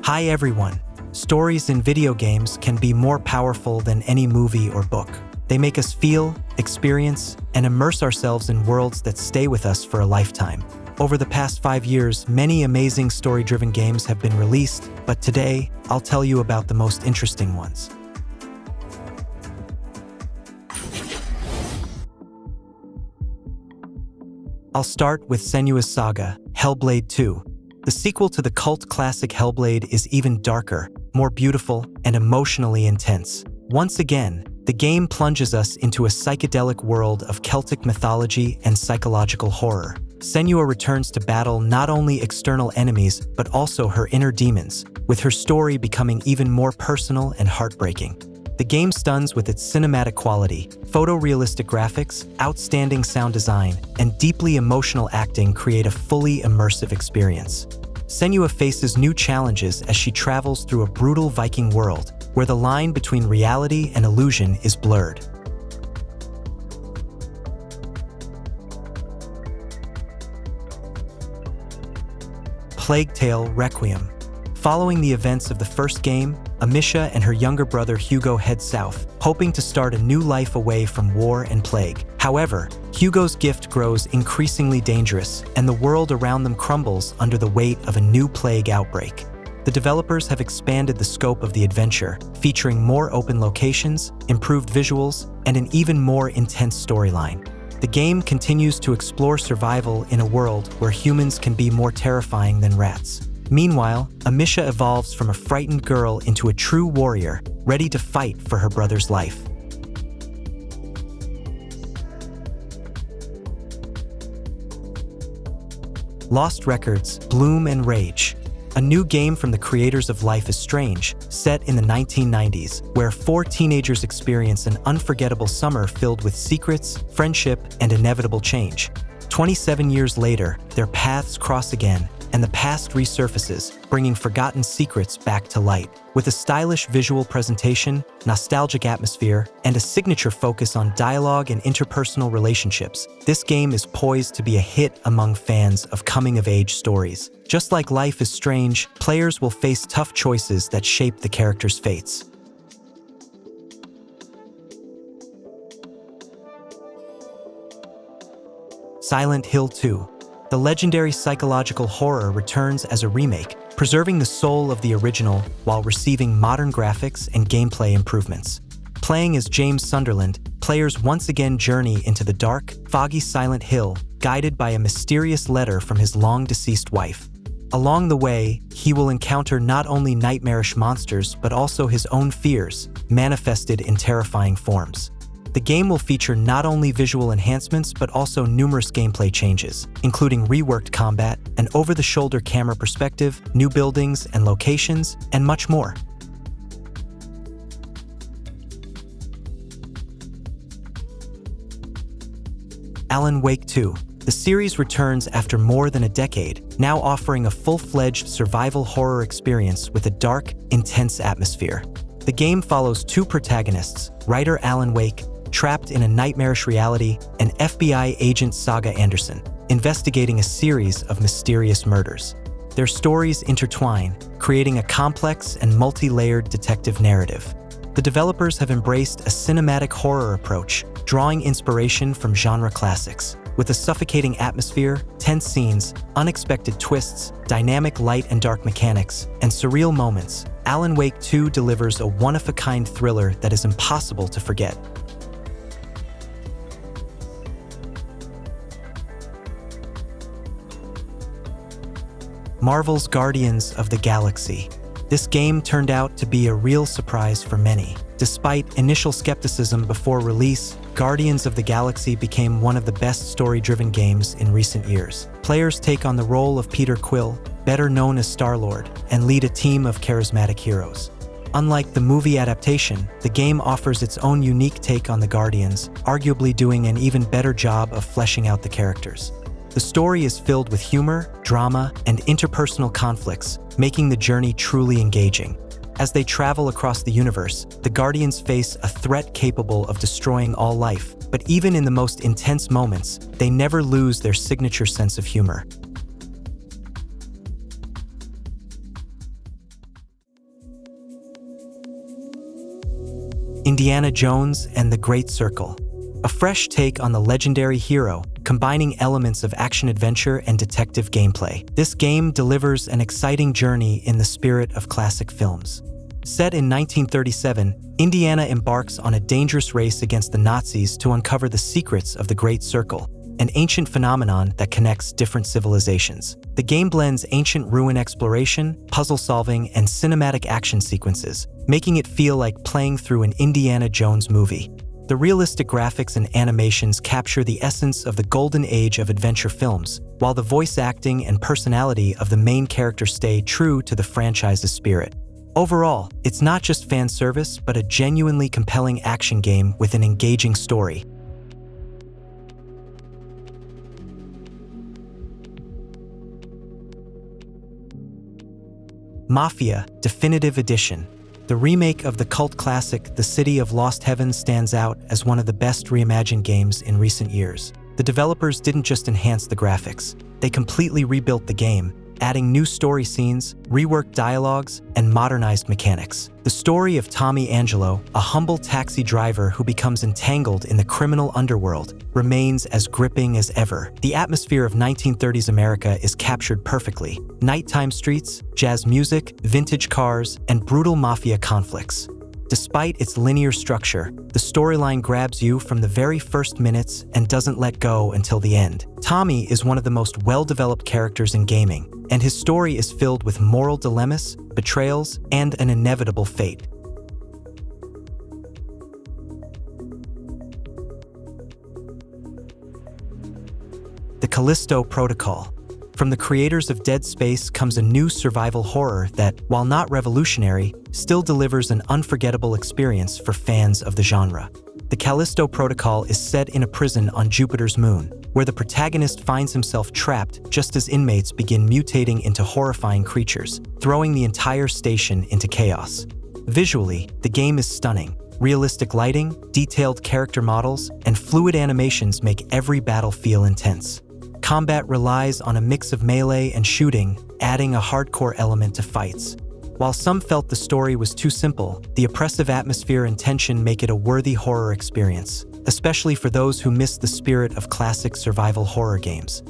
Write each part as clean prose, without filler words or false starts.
Hi everyone! Stories in video games can be more powerful than any movie or book. They make us feel, experience, and immerse ourselves in worlds that stay with us for a lifetime. Over the past 5 years, many amazing story-driven games have been released, but today, I'll tell you about the most interesting ones. I'll start with Senua's Saga, Hellblade 2. The sequel to the cult classic Hellblade is even darker, more beautiful, and emotionally intense. Once again, the game plunges us into a psychedelic world of Celtic mythology and psychological horror. Senua returns to battle not only external enemies, but also her inner demons, with her story becoming even more personal and heartbreaking. The game stuns with its cinematic quality, photorealistic graphics, outstanding sound design, and deeply emotional acting create a fully immersive experience. Senua faces new challenges as she travels through a brutal Viking world, where the line between reality and illusion is blurred. Plague Tale: Requiem. Following the events of the first game, Amisha and her younger brother Hugo head south, hoping to start a new life away from war and plague. However, Hugo's gift grows increasingly dangerous, and the world around them crumbles under the weight of a new plague outbreak. The developers have expanded the scope of the adventure, featuring more open locations, improved visuals, and an even more intense storyline. The game continues to explore survival in a world where humans can be more terrifying than rats. Meanwhile, Amisha evolves from a frightened girl into a true warrior, ready to fight for her brother's life. Lost Records: Bloom and Rage. A new game from the creators of Life is Strange, set in the 1990s, where 4 teenagers experience an unforgettable summer filled with secrets, friendship, and inevitable change. 27 years later, their paths cross again, and the past resurfaces, bringing forgotten secrets back to light. With a stylish visual presentation, nostalgic atmosphere, and a signature focus on dialogue and interpersonal relationships, this game is poised to be a hit among fans of coming-of-age stories. Just like Life is Strange, players will face tough choices that shape the characters' fates. Silent Hill 2. The legendary psychological horror returns as a remake, preserving the soul of the original while receiving modern graphics and gameplay improvements. Playing as James Sunderland, players once again journey into the dark, foggy Silent Hill, guided by a mysterious letter from his long-deceased wife. Along the way, he will encounter not only nightmarish monsters but also his own fears, manifested in terrifying forms. The game will feature not only visual enhancements but also numerous gameplay changes, including reworked combat, an over-the-shoulder camera perspective, new buildings and locations, and much more. Alan Wake 2. The series returns after more than a decade, now offering a full-fledged survival horror experience with a dark, intense atmosphere. The game follows 2 protagonists, writer Alan Wake, trapped in a nightmarish reality, and FBI agent Saga Anderson, investigating a series of mysterious murders. Their stories intertwine, creating a complex and multi-layered detective narrative. The developers have embraced a cinematic horror approach, drawing inspiration from genre classics. With a suffocating atmosphere, tense scenes, unexpected twists, dynamic light and dark mechanics, and surreal moments, Alan Wake 2 delivers a one-of-a-kind thriller that is impossible to forget. Marvel's Guardians of the Galaxy. This game turned out to be a real surprise for many. Despite initial skepticism before release, Guardians of the Galaxy became one of the best story-driven games in recent years. Players take on the role of Peter Quill, better known as Star-Lord, and lead a team of charismatic heroes. Unlike the movie adaptation, the game offers its own unique take on the Guardians, arguably doing an even better job of fleshing out the characters. The story is filled with humor, drama, and interpersonal conflicts, making the journey truly engaging. As they travel across the universe, the Guardians face a threat capable of destroying all life, but even in the most intense moments, they never lose their signature sense of humor. Indiana Jones and the Great Circle. A fresh take on the legendary hero, combining elements of action-adventure and detective gameplay. This game delivers an exciting journey in the spirit of classic films. Set in 1937, Indiana embarks on a dangerous race against the Nazis to uncover the secrets of the Great Circle, an ancient phenomenon that connects different civilizations. The game blends ancient ruin exploration, puzzle solving, and cinematic action sequences, making it feel like playing through an Indiana Jones movie. The realistic graphics and animations capture the essence of the golden age of adventure films, while the voice acting and personality of the main character stay true to the franchise's spirit. Overall, it's not just fan service, but a genuinely compelling action game with an engaging story. Mafia Definitive Edition. The remake of the cult classic The City of Lost Heavens stands out as one of the best reimagined games in recent years. The developers didn't just enhance the graphics, they completely rebuilt the game, adding new story scenes, reworked dialogues, and modernized mechanics. The story of Tommy Angelo, a humble taxi driver who becomes entangled in the criminal underworld, remains as gripping as ever. The atmosphere of 1930s America is captured perfectly. Nighttime streets, jazz music, vintage cars, and brutal mafia conflicts. Despite its linear structure, the storyline grabs you from the very first minutes and doesn't let go until the end. Tommy is one of the most well-developed characters in gaming, and his story is filled with moral dilemmas, betrayals, and an inevitable fate. The Callisto Protocol. From the creators of Dead Space comes a new survival horror that, while not revolutionary, still delivers an unforgettable experience for fans of the genre. The Callisto Protocol is set in a prison on Jupiter's moon, where the protagonist finds himself trapped just as inmates begin mutating into horrifying creatures, throwing the entire station into chaos. Visually, the game is stunning. Realistic lighting, detailed character models, and fluid animations make every battle feel intense. Combat relies on a mix of melee and shooting, adding a hardcore element to fights. While some felt the story was too simple, the oppressive atmosphere and tension make it a worthy horror experience, especially for those who miss the spirit of classic survival horror games.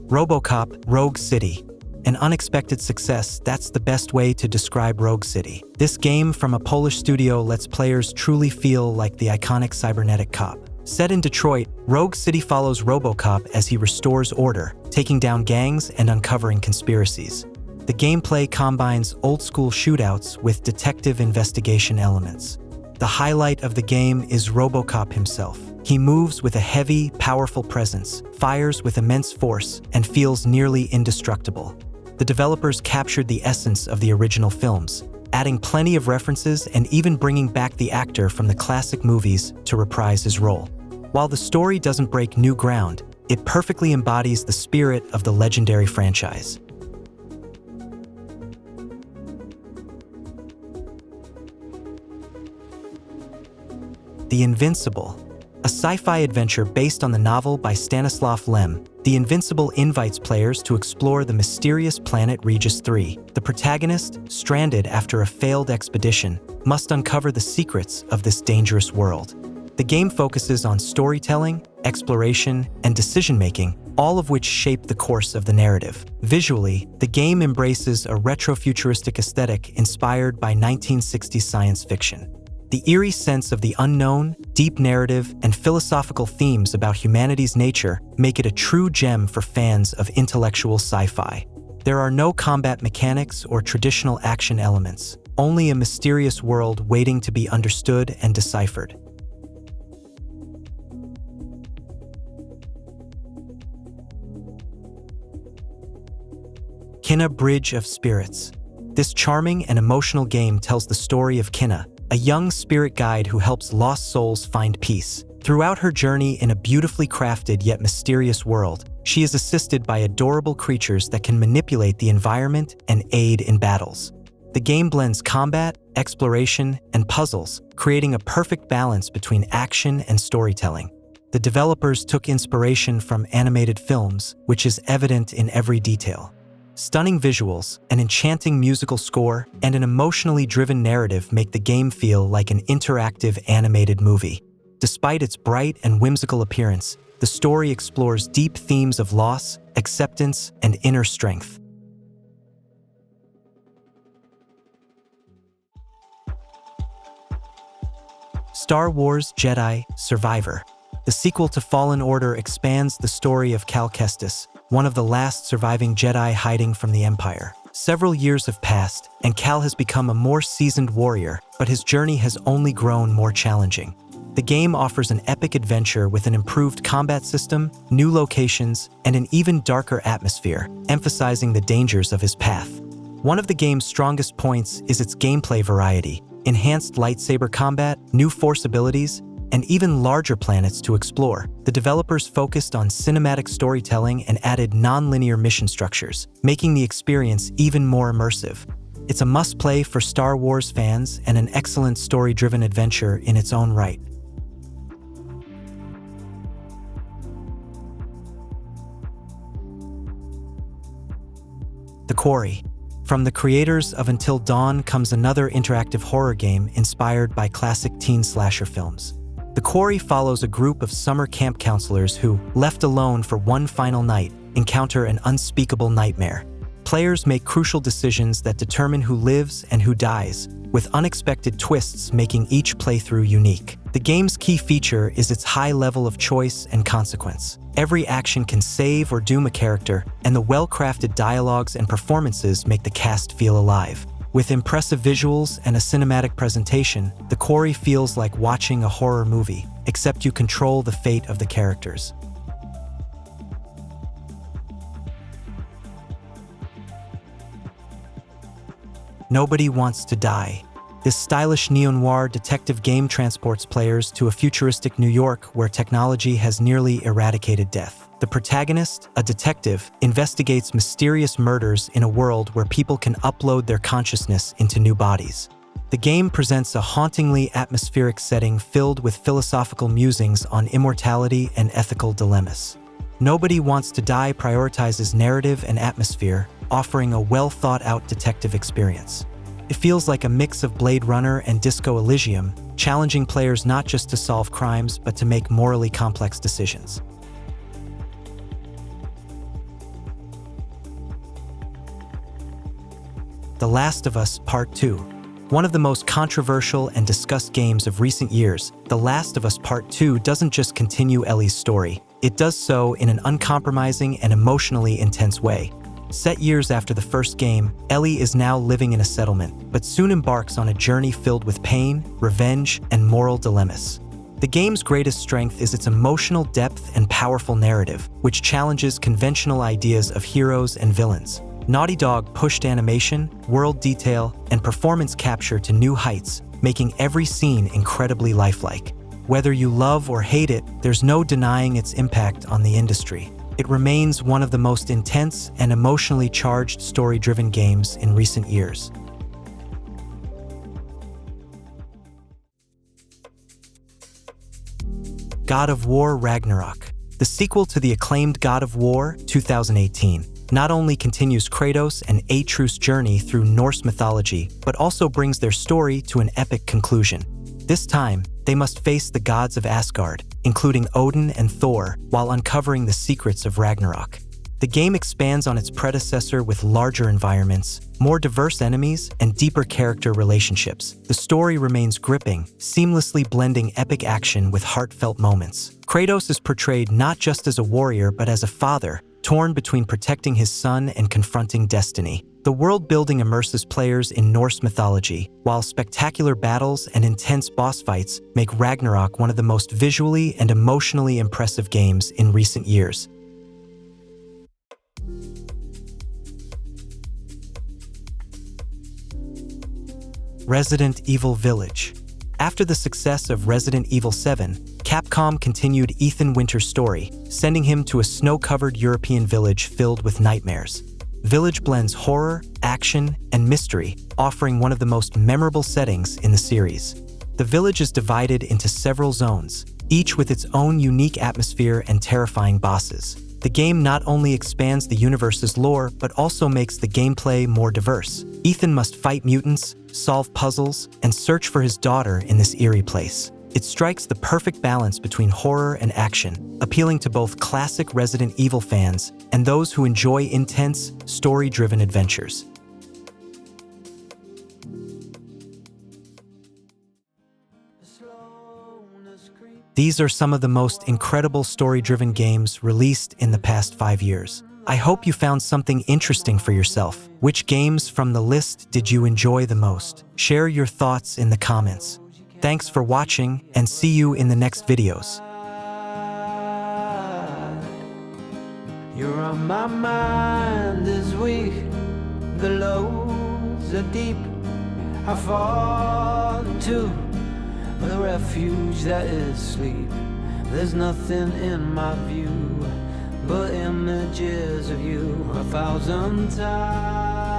RoboCop Rogue City. An unexpected success, that's the best way to describe Rogue City. This game from a Polish studio lets players truly feel like the iconic cybernetic cop. Set in Detroit, Rogue City follows RoboCop as he restores order, taking down gangs and uncovering conspiracies. The gameplay combines old-school shootouts with detective investigation elements. The highlight of the game is RoboCop himself. He moves with a heavy, powerful presence, fires with immense force, and feels nearly indestructible. The developers captured the essence of the original films, adding plenty of references and even bringing back the actor from the classic movies to reprise his role. While the story doesn't break new ground, it perfectly embodies the spirit of the legendary franchise. The Invincible. A sci-fi adventure based on the novel by Stanislav Lem, The Invincible invites players to explore the mysterious planet Regis 3. The protagonist, stranded after a failed expedition, must uncover the secrets of this dangerous world. The game focuses on storytelling, exploration, and decision-making, all of which shape the course of the narrative. Visually, the game embraces a retro-futuristic aesthetic inspired by 1960s science fiction. The eerie sense of the unknown, deep narrative, and philosophical themes about humanity's nature make it a true gem for fans of intellectual sci-fi. There are no combat mechanics or traditional action elements, only a mysterious world waiting to be understood and deciphered. Kina Bridge of Spirits. This charming and emotional game tells the story of Kina, a young spirit guide who helps lost souls find peace. Throughout her journey in a beautifully crafted yet mysterious world, she is assisted by adorable creatures that can manipulate the environment and aid in battles. The game blends combat, exploration, and puzzles, creating a perfect balance between action and storytelling. The developers took inspiration from animated films, which is evident in every detail. Stunning visuals, an enchanting musical score, and an emotionally driven narrative make the game feel like an interactive animated movie. Despite its bright and whimsical appearance, the story explores deep themes of loss, acceptance, and inner strength. Star Wars Jedi Survivor. The sequel to Fallen Order expands the story of Cal Kestis, one of the last surviving Jedi hiding from the Empire. Several years have passed, and Cal has become a more seasoned warrior, but his journey has only grown more challenging. The game offers an epic adventure with an improved combat system, new locations, and an even darker atmosphere, emphasizing the dangers of his path. One of the game's strongest points is its gameplay variety: enhanced lightsaber combat, new force abilities, and even larger planets to explore. The developers focused on cinematic storytelling and added non-linear mission structures, making the experience even more immersive. It's a must-play for Star Wars fans and an excellent story-driven adventure in its own right. The Quarry. From the creators of Until Dawn comes another interactive horror game inspired by classic teen slasher films. The Quarry follows a group of summer camp counselors who, left alone for one final night, encounter an unspeakable nightmare. Players make crucial decisions that determine who lives and who dies, with unexpected twists making each playthrough unique. The game's key feature is its high level of choice and consequence. Every action can save or doom a character, and the well-crafted dialogues and performances make the cast feel alive. With impressive visuals and a cinematic presentation, The Quarry feels like watching a horror movie, except you control the fate of the characters. Nobody Wants to Die. This stylish neo-noir detective game transports players to a futuristic New York where technology has nearly eradicated death. The protagonist, a detective, investigates mysterious murders in a world where people can upload their consciousness into new bodies. The game presents a hauntingly atmospheric setting filled with philosophical musings on immortality and ethical dilemmas. Nobody Wants to Die prioritizes narrative and atmosphere, offering a well-thought-out detective experience. It feels like a mix of Blade Runner and Disco Elysium, challenging players not just to solve crimes but to make morally complex decisions. The Last of Us Part 2. One of the most controversial and discussed games of recent years, The Last of Us Part 2 doesn't just continue Ellie's story, it does so in an uncompromising and emotionally intense way. Set years after the first game, Ellie is now living in a settlement, but soon embarks on a journey filled with pain, revenge, and moral dilemmas. The game's greatest strength is its emotional depth and powerful narrative, which challenges conventional ideas of heroes and villains. Naughty Dog pushed animation, world detail, and performance capture to new heights, making every scene incredibly lifelike. Whether you love or hate it, there's no denying its impact on the industry. It remains one of the most intense and emotionally charged story-driven games in recent years. God of War Ragnarok. The sequel to the acclaimed God of War 2018 not only continues Kratos and Atreus' journey through Norse mythology, but also brings their story to an epic conclusion. This time, they must face the gods of Asgard, including Odin and Thor, while uncovering the secrets of Ragnarok. The game expands on its predecessor with larger environments, more diverse enemies, and deeper character relationships. The story remains gripping, seamlessly blending epic action with heartfelt moments. Kratos is portrayed not just as a warrior but as a father, torn between protecting his son and confronting destiny. The world-building immerses players in Norse mythology, while spectacular battles and intense boss fights make Ragnarok one of the most visually and emotionally impressive games in recent years. Resident Evil Village. After the success of Resident Evil 7, Capcom continued Ethan Winter's story, sending him to a snow-covered European village filled with nightmares. Village blends horror, action, and mystery, offering one of the most memorable settings in the series. The village is divided into several zones, each with its own unique atmosphere and terrifying bosses. The game not only expands the universe's lore, but also makes the gameplay more diverse. Ethan must fight mutants, solve puzzles, and search for his daughter in this eerie place. It strikes the perfect balance between horror and action, appealing to both classic Resident Evil fans and those who enjoy intense, story-driven adventures. These are some of the most incredible story-driven games released in the past 5 years. I hope you found something interesting for yourself. Which games from the list did you enjoy the most? Share your thoughts in the comments. Thanks for watching, and see you in the next videos. You're on my mind this week. The lows are deep. I fall into the refuge that is sleep. There's nothing in my view but images of you 1,000 times.